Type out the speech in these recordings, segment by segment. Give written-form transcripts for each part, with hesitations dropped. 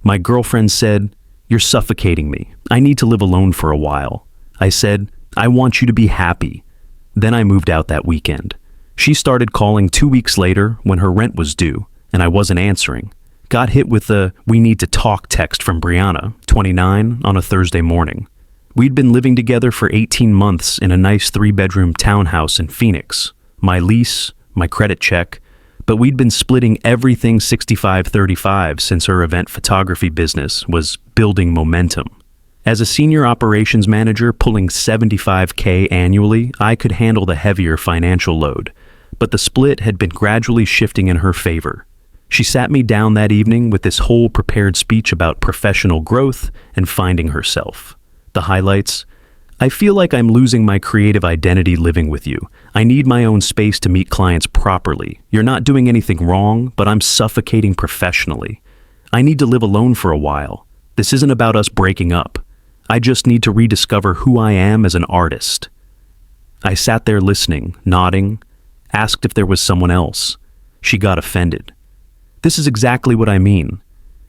My girlfriend said, "You're suffocating me. I need to live alone for a while." I said, "I want you to be happy." Then I moved out that weekend. She started calling 2 weeks later when her rent was due, and I wasn't answering. Got hit with the "we need to talk" text from Brianna, 29, on a Thursday morning. We'd been living together for 18 months in a nice 3-bedroom townhouse in Phoenix. My lease, my credit check, but we'd been splitting everything 65-35 since her event photography business was building momentum. As a senior operations manager pulling $75K annually, I could handle the heavier financial load, but the split had been gradually shifting in her favor. She sat me down that evening with this whole prepared speech about professional growth and finding herself. The highlights: I feel like I'm losing my creative identity living with you. I need my own space to meet clients properly. You're not doing anything wrong, but I'm suffocating professionally. I need to live alone for a while. This isn't about us breaking up. I just need to rediscover who I am as an artist. I sat there listening, nodding, asked if there was someone else. She got offended. This is exactly what I mean.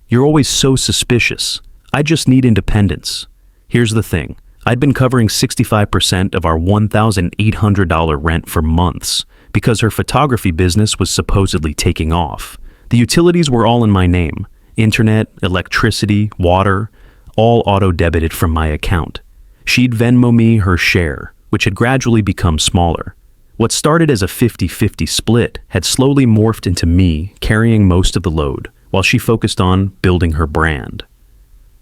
You're always so suspicious. I just need independence. Here's the thing. I'd been covering 65% of our $1,800 rent for months because her photography business was supposedly taking off. The utilities were all in my name. Internet, electricity, water, all auto-debited from my account. She'd Venmo me her share, which had gradually become smaller. What started as a 50-50 split had slowly morphed into me carrying most of the load, while she focused on building her brand.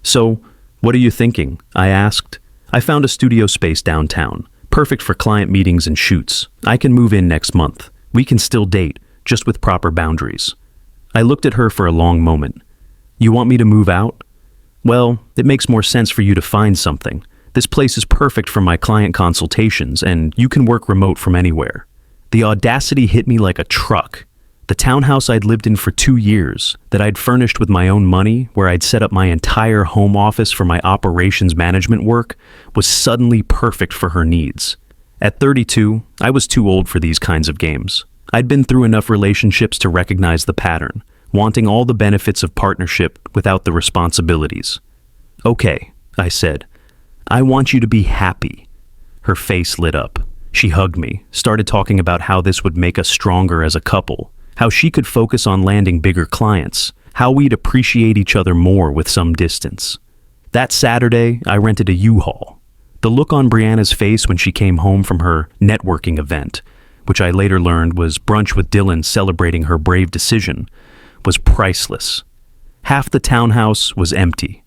"So, what are you thinking?" I asked. "I found a studio space downtown, perfect for client meetings and shoots. I can move in next month. We can still date, just with proper boundaries." I looked at her for a long moment. "You want me to move out?" "Well, it makes more sense for you to find something. This place is perfect for my client consultations, and you can work remote from anywhere." The audacity hit me like a truck. The townhouse I'd lived in for 2 years, that I'd furnished with my own money, where I'd set up my entire home office for my operations management work, was suddenly perfect for her needs. At 32, I was too old for these kinds of games. I'd been through enough relationships to recognize the pattern, wanting all the benefits of partnership without the responsibilities. "Okay," I said. "I want you to be happy." Her face lit up. She hugged me, started talking about how this would make us stronger as a couple, how she could focus on landing bigger clients, how we'd appreciate each other more with some distance. That Saturday, I rented a U-Haul. The look on Brianna's face when she came home from her networking event, which I later learned was brunch with Dylan celebrating her brave decision, was priceless. Half the townhouse was empty.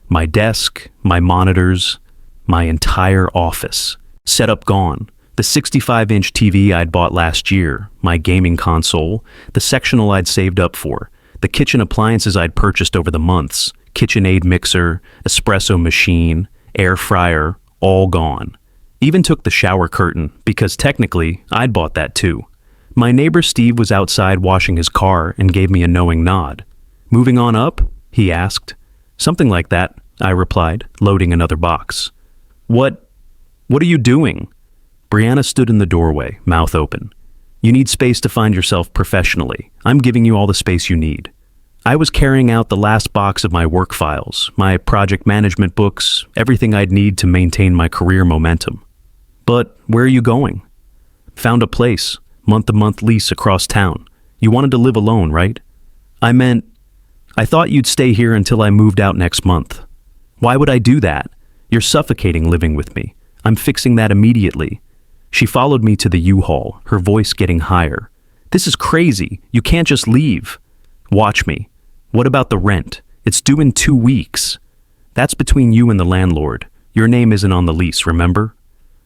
My desk, my monitors, my entire office. Setup gone. The 65-inch TV I'd bought last year, my gaming console, the sectional I'd saved up for, the kitchen appliances I'd purchased over the months, KitchenAid mixer, espresso machine, air fryer, all gone. Even took the shower curtain, because technically, I'd bought that too. My neighbor Steve was outside washing his car and gave me a knowing nod. "Moving on up?" he asked. "Something like that," I replied, loading another box. What are you doing?" Brianna stood in the doorway, mouth open. "You need space to find yourself professionally. I'm giving you all the space you need." I was carrying out the last box of my work files, my project management books, everything I'd need to maintain my career momentum. "But where are you going?" "Found a place, month-to-month lease across town. You wanted to live alone, right?" I thought you'd stay here until I moved out next month." "Why would I do that? You're suffocating living with me. I'm fixing that immediately." She followed me to the U-Haul, her voice getting higher. "This is crazy. You can't just leave." "Watch me. What about the rent? It's due in 2 weeks." "That's between you and the landlord. Your name isn't on the lease, remember?"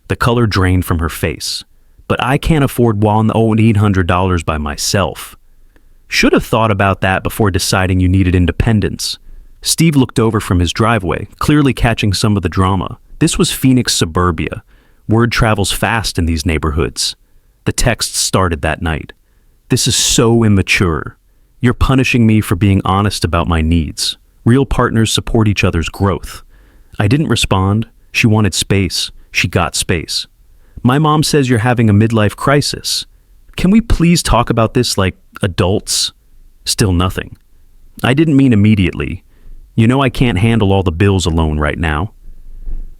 The color drained from her face. "But I can't afford $1,800 by myself." "Should have thought about that before deciding you needed independence." Steve looked over from his driveway, clearly catching some of the drama. This was Phoenix suburbia. Word travels fast in these neighborhoods. The text started that night. "This is so immature. You're punishing me for being honest about my needs. Real partners support each other's growth." I didn't respond. She wanted space. She got space. "My mom says you're having a midlife crisis. Can we please talk about this like adults?" Still nothing. "I didn't mean immediately. You know I can't handle all the bills alone right now.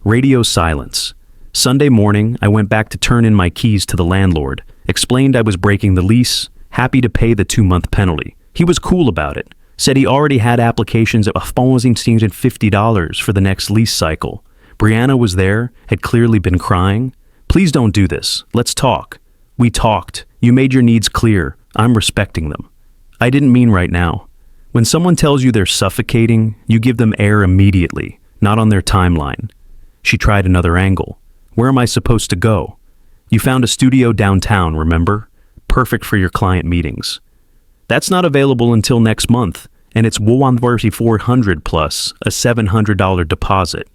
Radio silence. Sunday morning, I went back to turn in my keys to the landlord, explained I was breaking the lease, happy to pay the 2-month penalty. He was cool about it, said he already had applications at $50 for the next lease cycle. Brianna was there, had clearly been crying. Please don't do this. Let's talk. We talked. You made your needs clear. I'm respecting them. I didn't mean right now. When someone tells you they're suffocating, you give them air immediately, not on their timeline. She tried another angle. Where am I supposed to go? You found a studio downtown, remember? Perfect for your client meetings. That's not available until next month, and it's $400 plus a $700 deposit.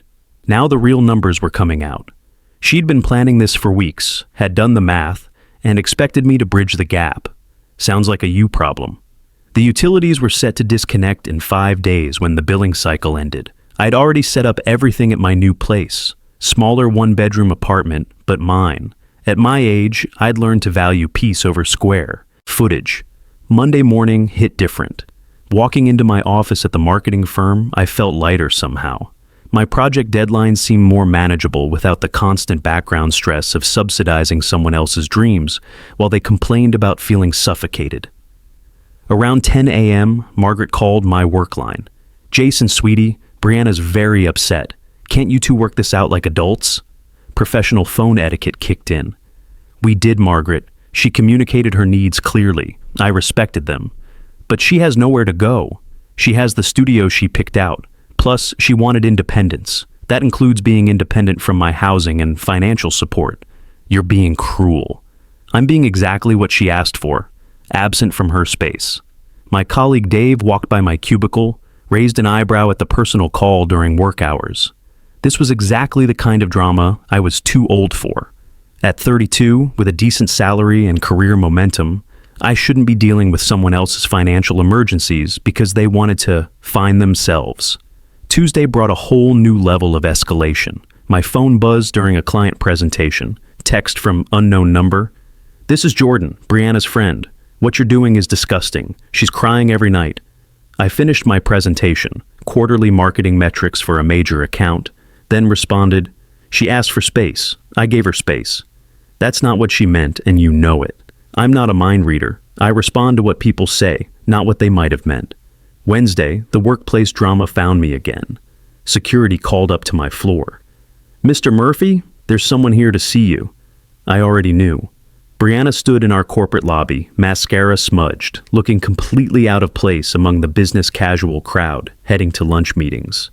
Now the real numbers were coming out. She'd been planning this for weeks, had done the math, and expected me to bridge the gap. Sounds like a you problem. The utilities were set to disconnect in 5 days when the billing cycle ended. I'd already set up everything at my new place. Smaller 1-bedroom apartment, but mine. At my age, I'd learned to value peace over square footage. Monday morning hit different. Walking into my office at the marketing firm, I felt lighter somehow. My project deadlines seemed more manageable without the constant background stress of subsidizing someone else's dreams while they complained about feeling suffocated. Around 10 a.m., Margaret called my work line. "Jason, sweetie, Brianna's very upset. Can't you two work this out like adults?" Professional phone etiquette kicked in. We did, Margaret. She communicated her needs clearly. I respected them. But she has nowhere to go. She has the studio she picked out. Plus, she wanted independence. That includes being independent from my housing and financial support. You're being cruel. I'm being exactly what she asked for, absent from her space. My colleague Dave walked by my cubicle, raised an eyebrow at the personal call during work hours. This was exactly the kind of drama I was too old for. At 32, with a decent salary and career momentum, I shouldn't be dealing with someone else's financial emergencies because they wanted to find themselves. Tuesday brought a whole new level of escalation. My phone buzzed during a client presentation. Text from unknown number. "This is Jordan, Brianna's friend. What you're doing is disgusting. She's crying every night." I finished my presentation, quarterly marketing metrics for a major account, then responded, "She asked for space. I gave her space. That's not what she meant, and you know it. I'm not a mind reader. I respond to what people say, not what they might have meant." Wednesday, the workplace drama found me again. Security called up to my floor. "Mr. Murphy, there's someone here to see you." I already knew. Brianna stood in our corporate lobby, mascara smudged, looking completely out of place among the business casual crowd, heading to lunch meetings.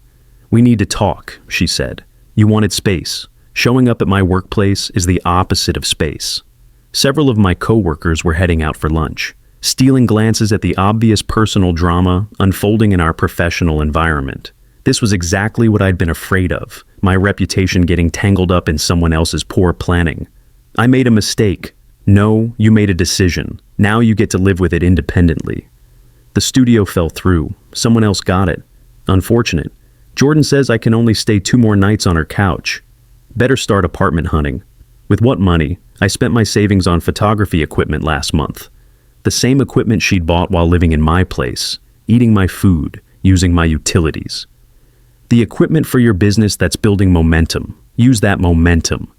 "We need to talk," she said. "You wanted space. Showing up at my workplace is the opposite of space." Several of my coworkers were heading out for lunch, stealing glances at the obvious personal drama unfolding in our professional environment. This was exactly what I'd been afraid of, my reputation getting tangled up in someone else's poor planning. "I made a mistake." "No, you made a decision. Now you get to live with it independently." The studio fell through. Someone else got it. Unfortunate. Jordan says I can only stay 2 more nights on her couch. Better start apartment hunting. With what money? I spent my savings on photography equipment last month. The same equipment she'd bought while living in my place, eating my food, using my utilities. The equipment for your business that's building momentum. Use that momentum.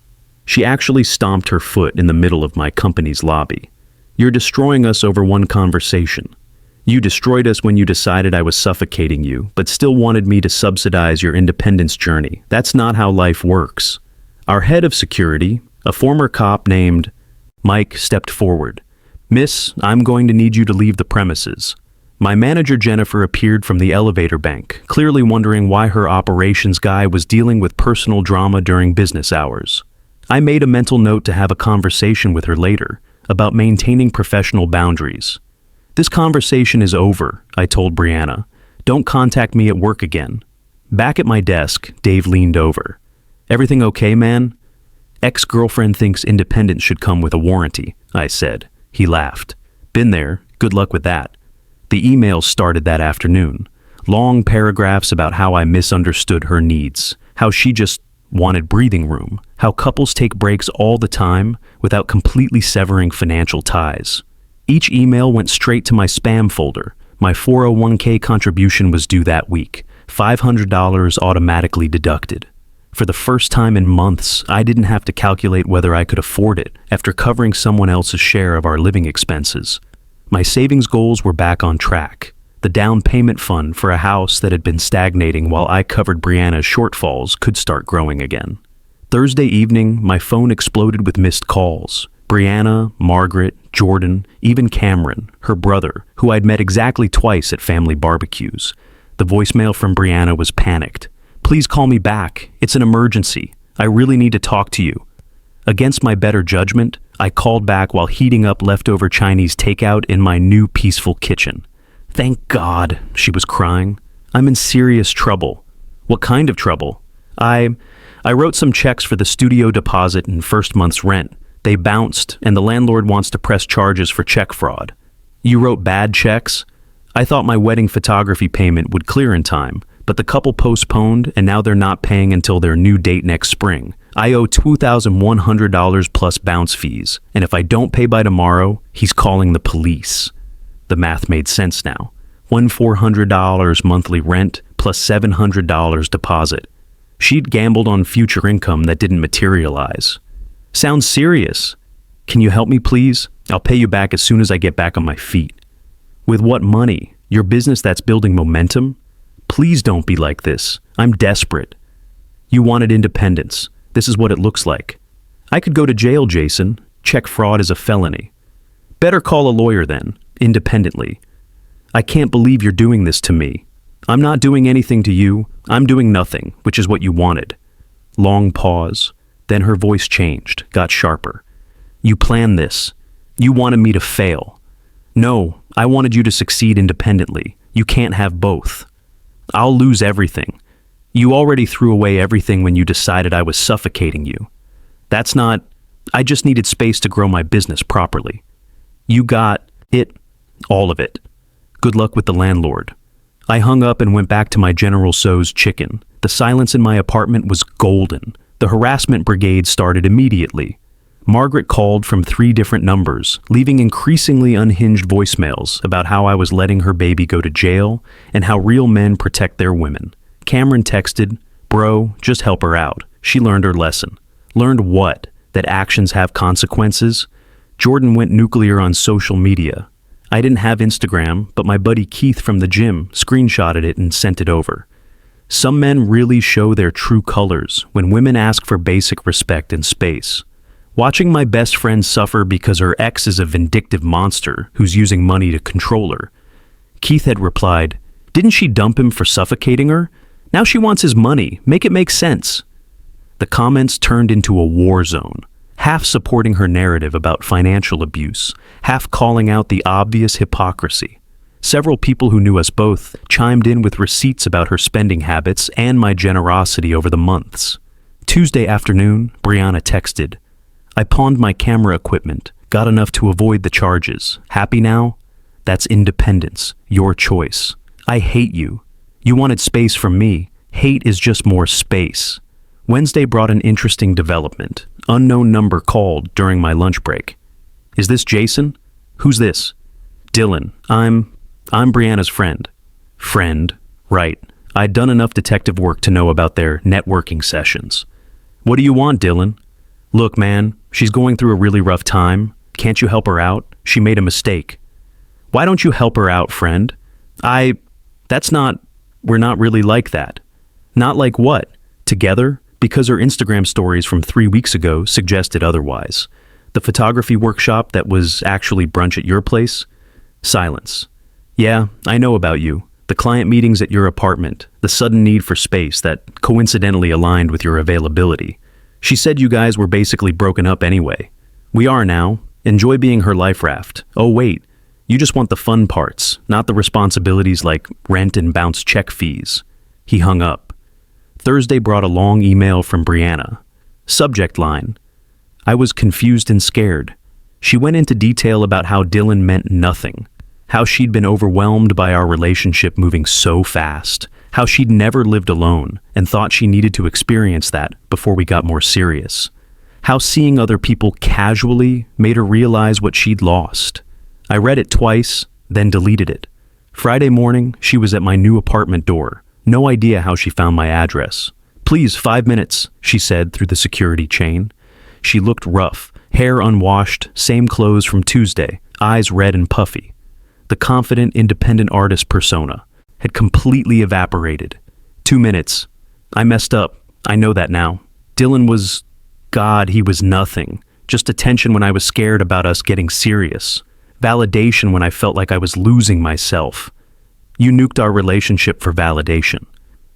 She actually stomped her foot in the middle of my company's lobby. "You're destroying us over one conversation. You destroyed us when you decided I was suffocating you, but still wanted me to subsidize your independence journey. That's not how life works." Our head of security, a former cop named Mike, stepped forward. "Miss, I'm going to need you to leave the premises." My manager Jennifer appeared from the elevator bank, clearly wondering why her operations guy was dealing with personal drama during business hours. I made a mental note to have a conversation with her later about maintaining professional boundaries. "This conversation is over," I told Brianna. "Don't contact me at work again." Back at my desk, Dave leaned over. "Everything okay, man?" "Ex-girlfriend thinks independence should come with a warranty," I said. He laughed. "Been there. Good luck with that." The emails started that afternoon. Long paragraphs about how I misunderstood her needs, how she just wanted breathing room, how couples take breaks all the time without completely severing financial ties. Each email went straight to my spam folder. My 401k contribution was due that week. $500 automatically deducted. For the first time in months, I didn't have to calculate whether I could afford it after covering someone else's share of our living expenses. My savings goals were back on track. The down payment fund for a house that had been stagnating while I covered Brianna's shortfalls could start growing again. Thursday evening, my phone exploded with missed calls. Brianna, Margaret, Jordan, even Cameron, her brother, who I'd met exactly twice at family barbecues. The voicemail from Brianna was panicked. "Please call me back. It's an emergency. I really need to talk to you." Against my better judgment, I called back while heating up leftover Chinese takeout in my new peaceful kitchen. "Thank God," she was crying. "I'm in serious trouble." "What kind of trouble?" I wrote some checks for the studio deposit and first month's rent. They bounced, and the landlord wants to press charges for check fraud." "You wrote bad checks?" "I thought my wedding photography payment would clear in time, but the couple postponed, and now they're not paying until their new date next spring. I owe $2,100 plus bounce fees, and if I don't pay by tomorrow, he's calling the police." The math made sense now. $1,400 monthly rent plus $700 deposit. She'd gambled on future income that didn't materialize. "Sounds serious. Can you help me, please? I'll pay you back as soon as I get back on my feet." "With what money? Your business that's building momentum? Please don't be like this. I'm desperate." "You wanted independence. This is what it looks like." "I could go to jail, Jason. Check fraud is a felony." "Better call a lawyer then, independently." "I can't believe you're doing this to me." "I'm not doing anything to you. I'm doing nothing, which is what you wanted." Long pause. Then her voice changed, got sharper. "You planned this. You wanted me to fail." "No, I wanted you to succeed independently. You can't have both." "I'll lose everything." "You already threw away everything when you decided I was suffocating you." "That's not... I just needed space to grow my business properly." "You got it, all of it. Good luck with the landlord." I hung up and went back to my General Tso's chicken. The silence in my apartment was golden. The harassment brigade started immediately. Margaret called from 3 different numbers, leaving increasingly unhinged voicemails about how I was letting her baby go to jail and how real men protect their women. Cameron texted, "Bro, just help her out. She learned her lesson." Learned what? That actions have consequences? Jordan went nuclear on social media. I didn't have Instagram, but my buddy Keith from the gym screenshotted it and sent it over. Some men really show their true colors when women ask for basic respect and space. Watching my best friend suffer because her ex is a vindictive monster who's using money to control her. Keith had replied, "Didn't she dump him for suffocating her? Now she wants his money. Make it make sense." The comments turned into a war zone, half supporting her narrative about financial abuse, half calling out the obvious hypocrisy. Several people who knew us both chimed in with receipts about her spending habits and my generosity over the months. Tuesday afternoon, Brianna texted, "I pawned my camera equipment, got enough to avoid the charges. Happy now? That's independence, your choice. I hate you. You wanted space from me. Hate is just more space." Wednesday brought an interesting development. Unknown number called during my lunch break. "Is this Jason?" "Who's this?" "Dylan. I'm Brianna's friend." "Friend, right. I'd done enough detective work to know about their networking sessions." "What do you want, Dylan?" "Look, man, she's going through a really rough time. Can't you help her out? She made a mistake." "Why don't you help her out, friend?" We're not really like that." "Not like what? Together?" Because her Instagram stories from 3 weeks ago suggested otherwise. "The photography workshop that was actually brunch at your place?" Silence. "Yeah, I know about you. The client meetings at your apartment, the sudden need for space that coincidentally aligned with your availability. She said you guys were basically broken up anyway." "We are now. Enjoy being her life raft. Oh wait, you just want the fun parts, not the responsibilities like rent and bounce check fees." He hung up. Thursday brought a long email from Brianna. Subject line, "I was confused and scared." She went into detail about how Dylan meant nothing, how she'd been overwhelmed by our relationship moving so fast, how she'd never lived alone and thought she needed to experience that before we got more serious, how seeing other people casually made her realize what she'd lost. I read it twice, then deleted it. Friday morning, she was at my new apartment door. No idea how she found my address. "Please, 5 minutes," she said through the security chain. She looked rough, hair unwashed, same clothes from Tuesday, eyes red and puffy. The confident, independent artist persona had completely evaporated. 2 minutes. I messed up. I know that now. Dylan was... God, he was nothing. Just attention when I was scared about us getting serious. Validation when I felt like I was losing myself. You nuked our relationship for validation.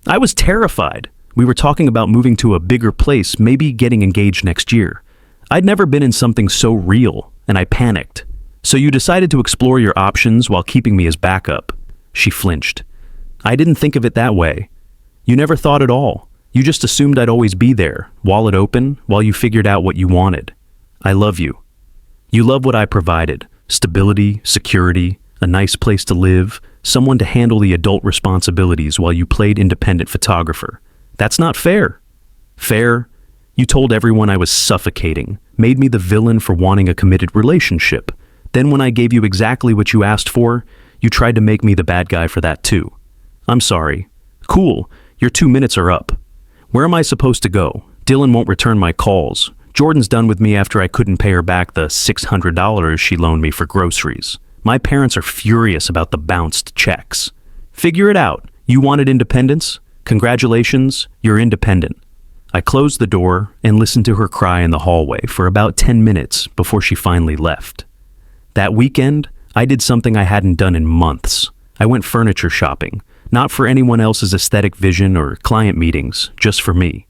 I was terrified. We were talking about moving to a bigger place, maybe getting engaged next year. I'd never been in something so real, and I panicked. So you decided to explore your options while keeping me as backup. She flinched. I didn't think of it that way. You never thought at all. You just assumed I'd always be there, wallet open, while you figured out what you wanted. I love you. You love what I provided. Stability, security, a nice place to live, someone to handle the adult responsibilities while you played independent photographer. That's not fair. Fair? You told everyone I was suffocating, made me the villain for wanting a committed relationship. Then when I gave you exactly what you asked for, you tried to make me the bad guy for that too. I'm sorry. Cool, your 2 minutes are up. Where am I supposed to go? Dylan won't return my calls. Jordan's done with me after I couldn't pay her back the $600 she loaned me for groceries. My parents are furious about the bounced checks. Figure it out. You wanted independence? Congratulations, you're independent. I closed the door and listened to her cry in the hallway for about 10 minutes before she finally left. That weekend, I did something I hadn't done in months. I went furniture shopping, not for anyone else's aesthetic vision or client meetings, just for me.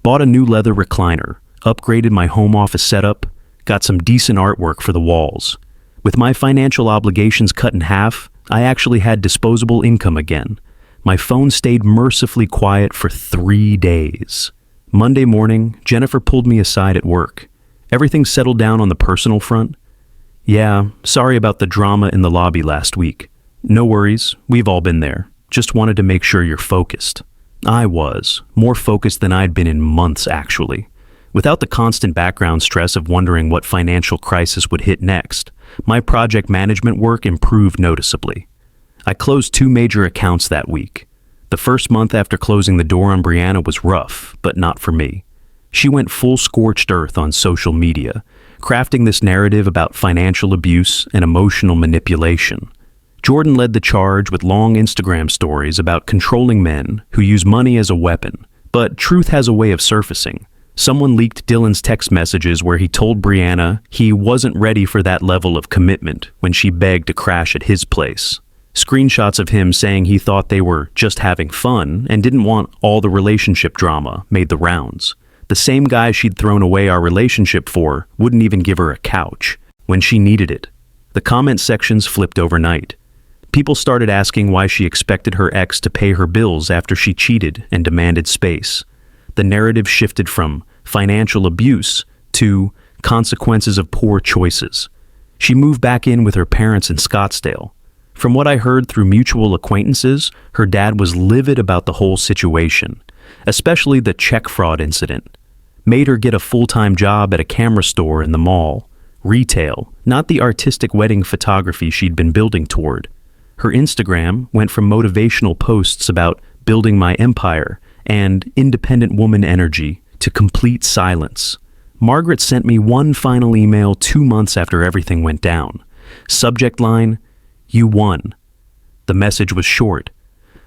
Bought a new leather recliner, upgraded my home office setup, got some decent artwork for the walls. With my financial obligations cut in half, I actually had disposable income again. My phone stayed mercifully quiet for 3 days. Monday morning, Jennifer pulled me aside at work. Everything settled down on the personal front? Yeah, sorry about the drama in the lobby last week. No worries, we've all been there. Just wanted to make sure you're focused. I was, more focused than I'd been in months actually. Without the constant background stress of wondering what financial crisis would hit next, my project management work improved noticeably. I closed 2 major accounts that week. The first month after closing the door on Brianna was rough, but not for me. She went full scorched earth on social media, crafting this narrative about financial abuse and emotional manipulation. Jordan led the charge with long Instagram stories about controlling men who use money as a weapon. But truth has a way of surfacing. Someone leaked Dylan's text messages where he told Brianna he wasn't ready for that level of commitment when she begged to crash at his place. Screenshots of him saying he thought they were just having fun and didn't want all the relationship drama made the rounds. The same guy she'd thrown away our relationship for wouldn't even give her a couch when she needed it. The comment sections flipped overnight. People started asking why she expected her ex to pay her bills after she cheated and demanded space. The narrative shifted from financial abuse to consequences of poor choices. She moved back in with her parents in Scottsdale. From what I heard through mutual acquaintances, her dad was livid about the whole situation, especially the check fraud incident. Made her get a full-time job at a camera store in the mall. Retail, not the artistic wedding photography she'd been building toward. Her Instagram went from motivational posts about building my empire and independent woman energy to complete silence. Margaret sent me one final email 2 months after everything went down. Subject line, "You won." The message was short.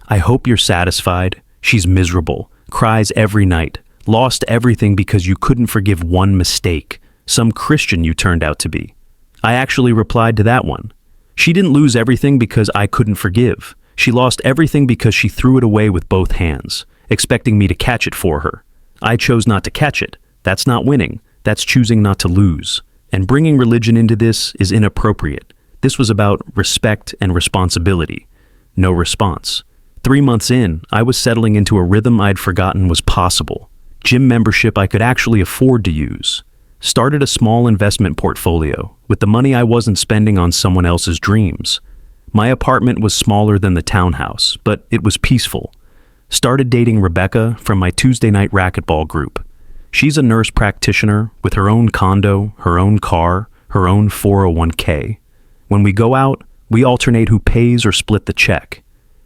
"I hope you're satisfied. She's miserable, cries every night, lost everything because you couldn't forgive one mistake. Some Christian you turned out to be." I actually replied to that one. She didn't lose everything because I couldn't forgive. She lost everything because she threw it away with both hands, expecting me to catch it for her. I chose not to catch it. That's not winning. That's choosing not to lose. And bringing religion into this is inappropriate. This was about respect and responsibility. No response. 3 months in, I was settling into a rhythm I'd forgotten was possible. Gym membership I could actually afford to use. Started a small investment portfolio with the money I wasn't spending on someone else's dreams. My apartment was smaller than the townhouse, but it was peaceful. Started dating Rebecca from my Tuesday night racquetball group. She's a nurse practitioner with her own condo, her own car, her own 401k. When we go out, we alternate who pays or split the check.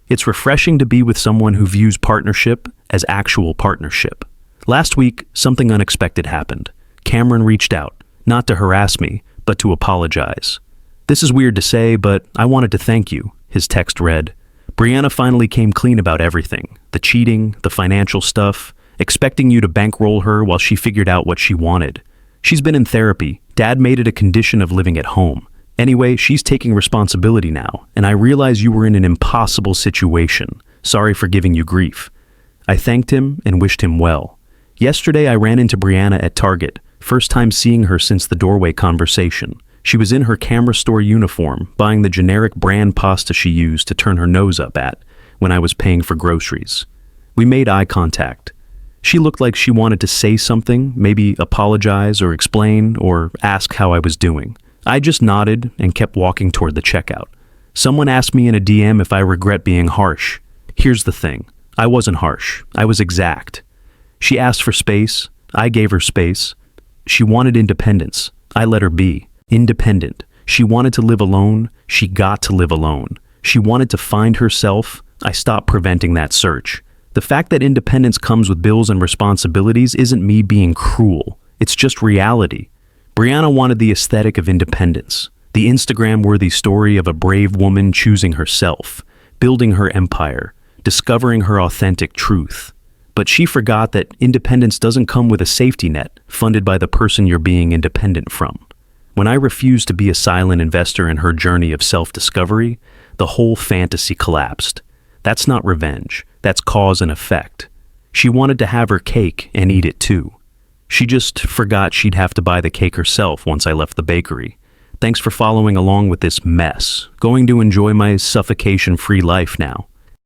It's refreshing to be with someone who views partnership as actual partnership. Last week, something unexpected happened. Cameron reached out, not to harass me, but to apologize. "This is weird to say, but I wanted to thank you," his text read. "Brianna finally came clean about everything, the cheating, the financial stuff, expecting you to bankroll her while she figured out what she wanted. She's been in therapy. Dad made it a condition of living at home. Anyway, she's taking responsibility now, and I realize you were in an impossible situation. Sorry for giving you grief." I thanked him and wished him well. Yesterday, I ran into Brianna at Target, first time seeing her since the doorway conversation. She was in her camera store uniform, buying the generic brand pasta she used to turn her nose up at when I was paying for groceries. We made eye contact. She looked like she wanted to say something, maybe apologize or explain or ask how I was doing. I just nodded and kept walking toward the checkout. Someone asked me in a DM if I regret being harsh. Here's the thing. I wasn't harsh. I was exact. She asked for space. I gave her space. She wanted independence. I let her be. Independent. She wanted to live alone. She got to live alone. She wanted to find herself. I stopped preventing that search. The fact that independence comes with bills and responsibilities isn't me being cruel. It's just reality. Brianna wanted the aesthetic of independence, the Instagram-worthy story of a brave woman choosing herself, building her empire, discovering her authentic truth. But she forgot that independence doesn't come with a safety net funded by the person you're being independent from. When I refused to be a silent investor in her journey of self-discovery, the whole fantasy collapsed. That's not revenge. That's cause and effect. She wanted to have her cake and eat it too. She just forgot she'd have to buy the cake herself once I left the bakery. Thanks for following along with this mess. Going to enjoy my suffocation-free life now.